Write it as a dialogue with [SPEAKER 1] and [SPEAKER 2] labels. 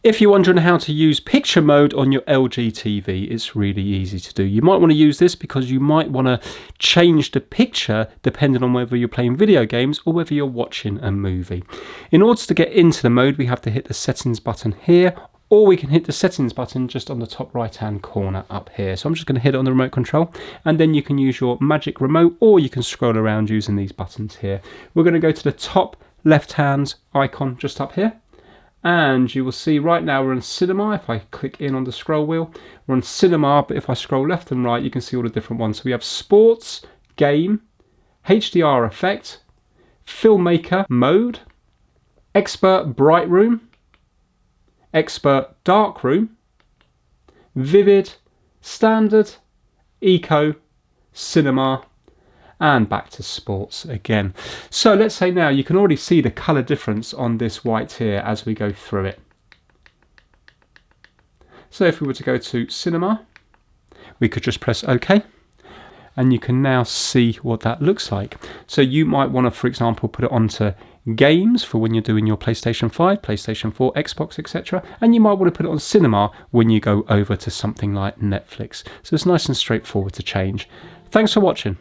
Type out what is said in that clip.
[SPEAKER 1] If you're wondering how to use picture mode on your LG TV, it's really easy to do. You might want to use this because you might want to change the picture depending on whether you're playing video games or whether you're watching a movie. In order to get into the mode, we have to hit the settings button here, or we can hit the settings button just on the top right hand corner up here. So I'm just going to hit it on the remote control, and then you can use your magic remote, or you can scroll around using these buttons here. We're going to go to the top left hand icon just up here. And you will see right now we're in cinema. If I click in on the scroll wheel, we're on cinema, but if I scroll left and right, you can see all the different ones. So we have sports, game, HDR effect, filmmaker mode, expert bright room, expert dark room, vivid, standard, eco, cinema, and back to sports again. So let's say now you can already see the color difference on this white here as we go through it. So if we were to go to cinema, we could just press OK, and you can now see what that looks like. So you might want to, for example, put it onto games for when you're doing your PlayStation 5, PlayStation 4, Xbox, etc. And you might want to put it on cinema when you go over to something like Netflix. So it's nice and straightforward to change. Thanks for watching.